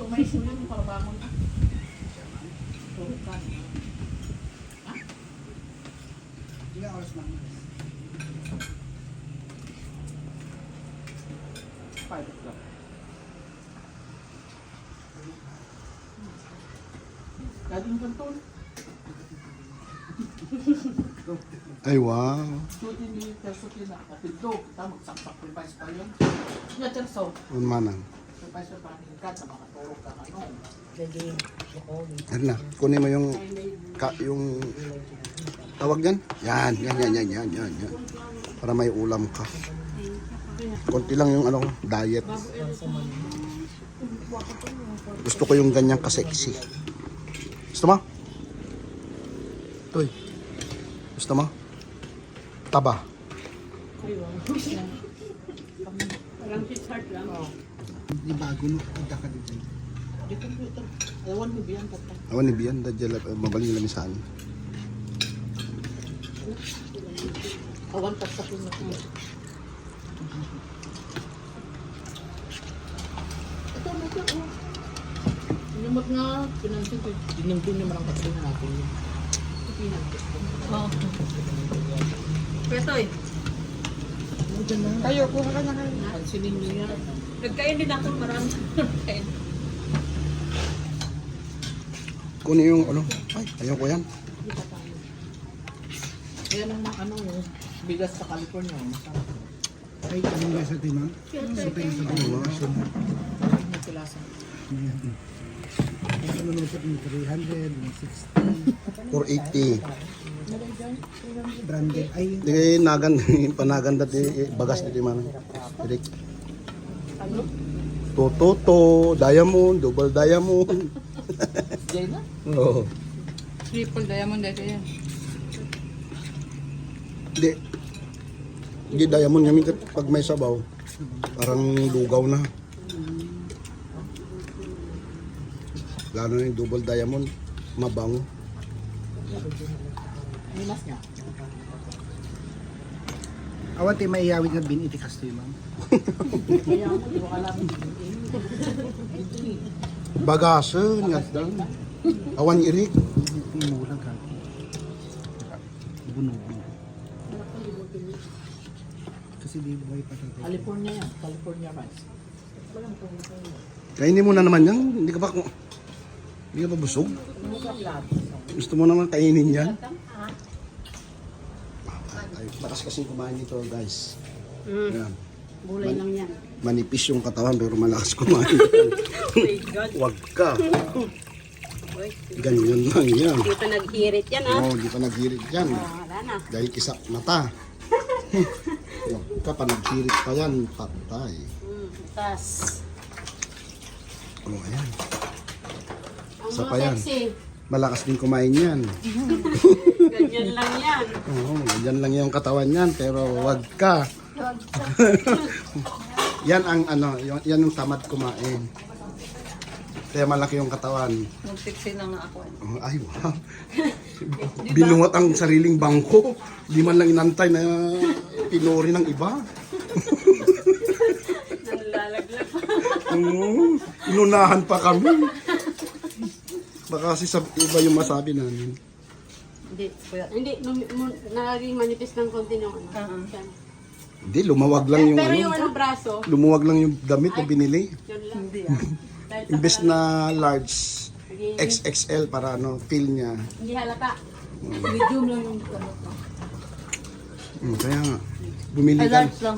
Ito may sulit yung parabangon na. Tulog ka. Ha? Ilang oras lang. 5 o'clock. Laging kanton. Ay, wow. Sutin ni Tersutin na. Kapito, kita magsaksacrifice pa yun. Siya Terso. Manang. Sacrifice pa rin ka sa mga turog ka ano. Yan na. Kunin mo yung tawag yan. Yan. Para may ulam ka. Konti lang yung diet. Gusto ko yung ganyan ka-sexy. Gusto mo? Toy. Gusto mo? Taba. Parang heart lang. Di bago no, punta ka dito. Di computer. Ewan mo biyan tata. Awan ni Bian, dadya mabaling lang saan. Awan tatapin mo. Ito mo ito. Inimot nga, pinansin ko. Dinamdun naman ang katrina natin yun. Pinansin ko. Oo. Pwetoy. Kayo, kuha ka na kayo. Pansinin niyo yan. Nagkain din ako marami. Nagkain. Kunin yung ay, ayoko yan. Yan ang yung bigas sa California. Masarap. Ay, anong lasa ito, ma'am? Sa tingin sa tingin. Hindi ko lasa. Ang nanunusot ng 300, 480. 160. Branded. Ay, Di panagan dati bagas dito man. Direk. Ano? Toto, diamond, double diamond. Diyan na? Oo. Triple diamond dito yan. Di diamond kami pag may sabaw. Parang lugaw na. Lalo na yung double diamond, mabango. Minas niya. awat may iyawit na bin itikas to, ma'am. Kaya ako, di ko alam. Bagasan, yata. Awan irik. Pinulang ka. Bunog. Kasi di buhay pa tayo. California yan. California rice. Kainin mo na naman yan. Hindi ka ba busog? Gusto mo naman kainin yan? Ay, lakas kasi kumain nito, guys. Yan. Gulay lang yan. Manipis yung katawan pero malakas kumain. Wag ka. Ganyan lang yan. Hindi pa naghirit yan, ha? Oo, di pa naghirit yan. Wala na. Dahil kisap mata. Wag ka pa naghirit pa yan. Patay. Tas. Oh, ayan. Ang Isa mga pa yan. sexy. Malakas din kumain yan. Ganyan lang yan. Oo, ganyan lang yung katawan yan. Pero wag ka. Yan ang yan yung tamad kumain. Kaya malaki yung katawan. Mag-sexy na nga ako. Oh, ay, wow. Binuhat ang sariling bangko. Di man lang inantay na pinuri ng iba. Nalalaglag pa. Inunahan pa kami. Baka kasi iba yung masabi namin. Hindi, hindi. Naging manipis ng konti yung Yan. Hindi, lumawag lang yung Pero yung braso, lumuwag lang yung damit na binili. yun lang. Hindi Imbes na large, XXL para feel niya. Hindi halata. Medium lang yung gamot mo. Kaya nga,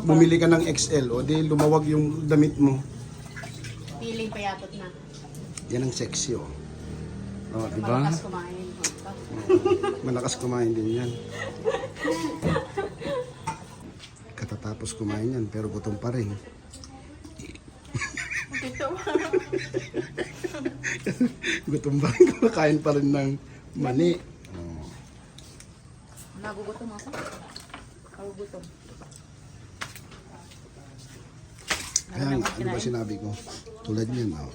bumili ka ng XL o di lumawag yung damit mo. Feeling payatot na. Yan ang sexy oh. Oh, di ba? Malakas kumain. Malakas kumain din yan. Katatapos kumain yan pero gutom pa rin. Gutom ba? Kumakain pa rin ng mani. Oh. Nagugutom ako. Nagugutom. Kaya ano ba sinabi ko? Tulad niyan, oh.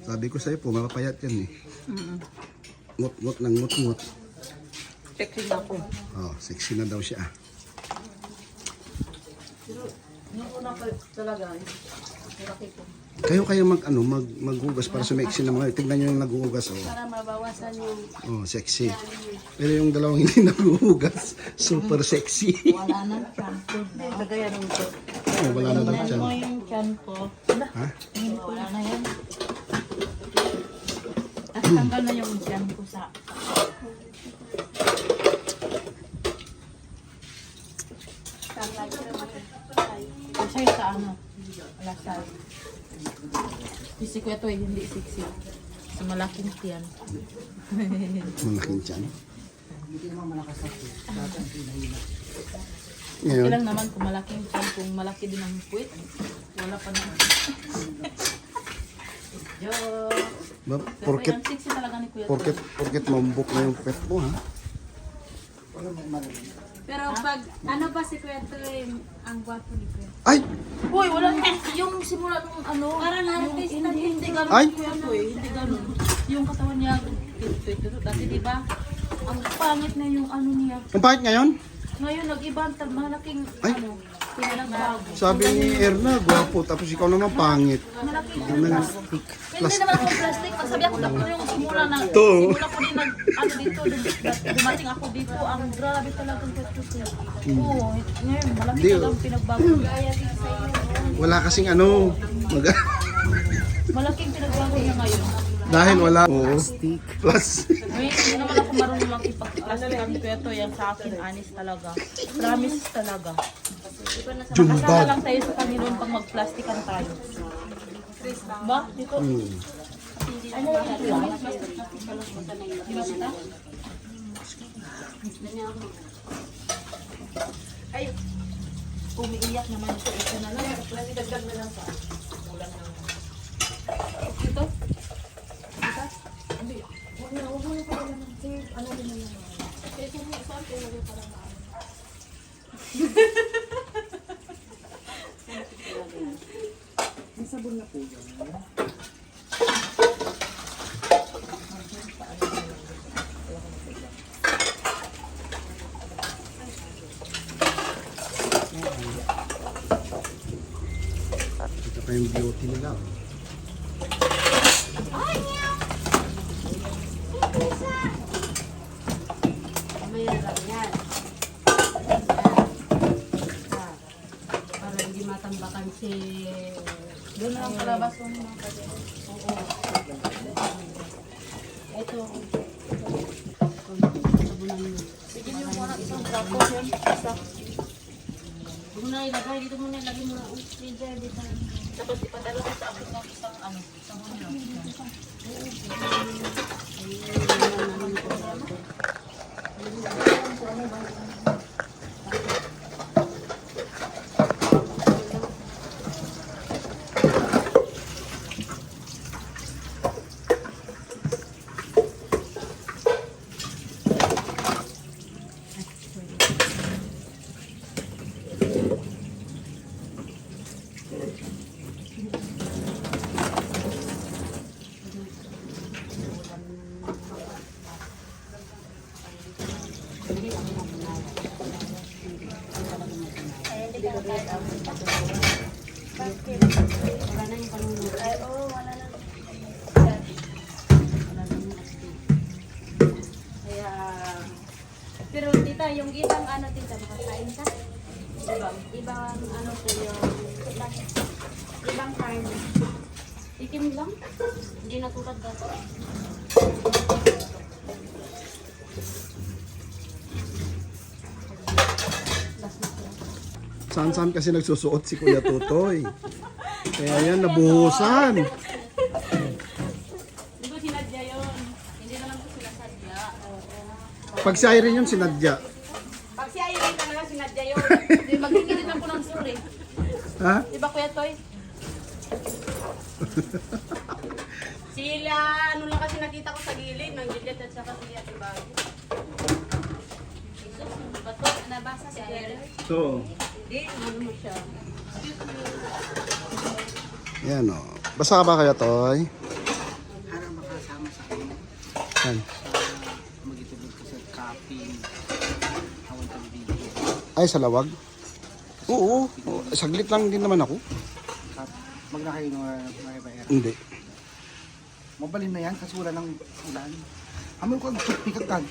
Sabi ko sa'yo, pumapayat yan eh. Ngut-ngut ng ngut-ngut. Sexy na ako. Oh, sexy na daw siya. Pero, nung una pa talaga, malaki ko. Kayo maghugas para sumeksi ng mga. Tignan nyo yung naghuhugas, oh. Para mabawasan yung Oh, sexy. Pero yung dalawang hindi naghuhugas, super sexy. Wala nang chan ko. kagaya ng ito. Oh, wala na daw Tingnan dyan. mo yung chan ko. Ha? Wala na yan. At tanggal na yung chan ko sa... Kasi sa ano? Lasal. Si Kuya Toy, hindi sexy. Sa malaking tiyan. Malaking tiyan. Okay Ngayon, lang naman kung malaking tiyan, kung malaki din ang puwit. Wala pa naman. Joke. ba, Pero porket, ang sexy talaga ni Kuya Toy. porket mambuk na yung pet mo, ha? Pero pag, ano pa si Kuya Toy, ang gwapo ni Kuya. Ay! Uy, wala yung simula nung ano. Parang yung, artista hindi ganun Ay! si Kuya Toy, hindi ganun. Yung katawan niya, dati diba? Ang pangit na yung ano niya. Ang pahit ngayon? Ngayon, nag-iba, malaking Ay! ano, pinagbago. Sabi ni Erna, gwapo, tapos ikaw naman pangit. Malaking Ano na? Hindi naman ako plastic. Sabi ako na yung simula na, Ito. simula ko din ano dito, dumating ako dito, ang grabe talagang plastic. Oo, ngayon, malaki Hindi, talagang pinagbago. Wala kasing ano. Malaking pinagbago niya ngayon. Dahil wala. Oo. Plastic. Ngayon, hindi naman ako marunong makipag-plastic ang kweto. Yan sa akin, honest talaga. Promise talaga. Kasama Jumbag. lang tayo sa Panginoon pag mag-plastican tayo. Ba? Dito? Ano yung plastic? Di ba sila? Ay, umiiyak naman ito. Ito na lang. Dagdag na lang sa ulan ng... Ito? Ito? Hindi. Huwag na pala ng tape. Ano din na lang. Ito mo, saan ko lagay para maano? May sabon na po yan. Ito pa yung beauty nila. Mamaya lang yan. Para hindi matambakan si... Doon na lang palabas yung mga kanya. Oo. Ito. Sabunan mo. Sige niyo muna isang trapo yan. Isa. Huwag mo na ilagay. Dito mo na ilagay mo na. Freezer dito. Tapos ipadala ko sa akin ng isang ano. Isang ano. Wala na yung panunod. Ay, oo, wala na. Wala na yung update. Kaya... Pero tita, yung ibang ano tita, makakain ka? Ibang ano po yung... Ibang karne. Ikim lang? Hindi natulad dati. Saan-saan kasi nagsusuot si Kuya Tutoy. Kaya yan, nabuhusan. Hindi ko sinadya yun. Hindi naman ko sila sadya. Pag si Irene yun, sinadya. Pag si Irene talaga sinadya yun. Hindi magkikilid ako ng sorry. Ha? Di ba Kuya Toy? Sila, ano lang kasi nakita ko sa gilid, ng Juliet at saka si Ate Bagay. Bato, nabasa si Ate. So, Hindi, ano mo siya. yan o. Basa ka ba kaya, Toy? Para makasama sa akin. Yan. Magitubod ko sa capping. Awan ng video. Ay, sa lawag? Oo. Saglit lang din naman ako. Magnakain o nakipaya. Hindi. Mabalin na yan kasi wala ng ulan. Amoy ko ang pikagkag.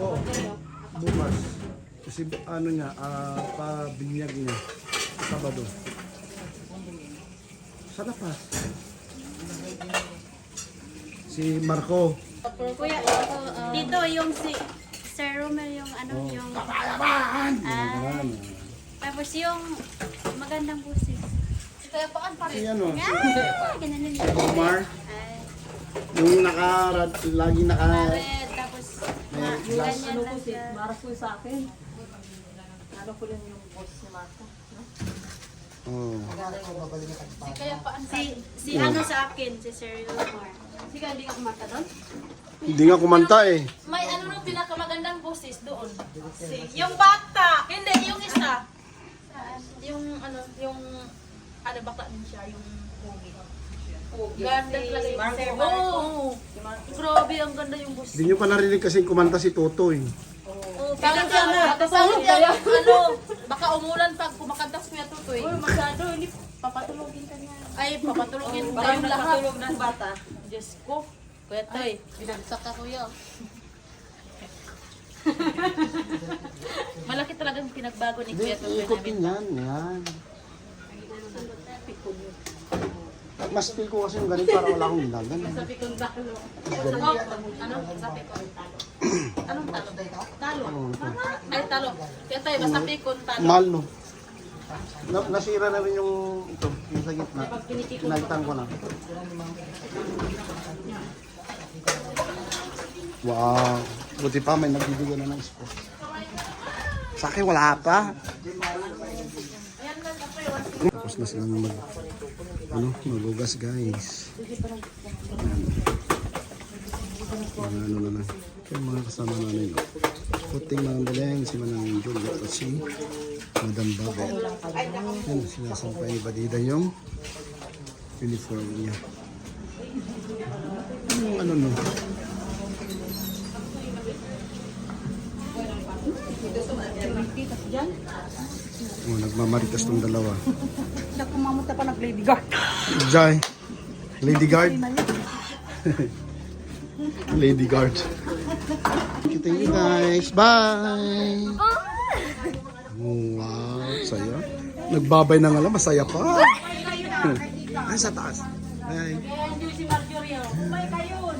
Oo. Bukas. Kasi ano niya, pabinyag niya. Sabado. Sa lapas. Si Marco. Kuya, dito yung si Sir Romel yung ano yung Ayan. tapos yung magandang busis. Kaya paan pa Si rin. ano, Ganun yun. si Omar. Ay, Yung lagi naka... red, tapos ganyan Ano lang ko si siya. Mara po sa akin. Ano ko lang yung boss ni Marco. No? Oh. Kaya paan Si ano sa akin, si Sir Romel. Sige, hindi ka kumanta doon? Hindi nga kumanta eh. May ano nung pinakamagandang boses doon. Yung bata! Hindi, yung isa. Yung ano bakla din siya, yung pogi. Ganda talaga yung Sir Marco. Oo. Grabe, ang ganda yung boses. Hindi nyo pa narinig kasi kumanta si Totoy. Bakit siya na? Kasama niya, ano, baka umulan pag kumakanta si Kuya Tutoy. Uy, masyado, hindi papatulogin ka niya. Ay, papatulogin kayong lahat. Patulog ng bata. Diyos ko. Kuya Toy, binagsak ka kuya. Malaki talagang pinagbago ni Kuya Tutoy namin. Yan, yan. Mas feel ko kasi yung ganito para wala akong nilagan. Sa pikong talo. Ano? Sa pikong talo. Anong talo? Talo. Ay, talo. Kuya Toy, basta pikong talo. Mahal no. Nasira na rin yung ito, yung sa gitna. Kinagtan ko na. Wow. Buti pa may nagbibigyan na ng sport. Sa akin wala pa. Tapos na silang magugas guys. Mga ano na lang. Yung mga kasama namin. Puting mga baleng, si Manang Juliet at si Madam Babe. Yan, sinasampay ni Badida yung uniform niya. Yung ano no? Oh, nagmamaritas tong dalawa. Nagkumamunta pa nag-lady guard. Jai. Lady Guard. Lady Guard. Thank you guys. Bye. Oh, wow. Saya. Nagbabay na nga lang. Masaya pa. Ay, sa taas. Bye. Kaya hindi si Marjorie. Umay kayo.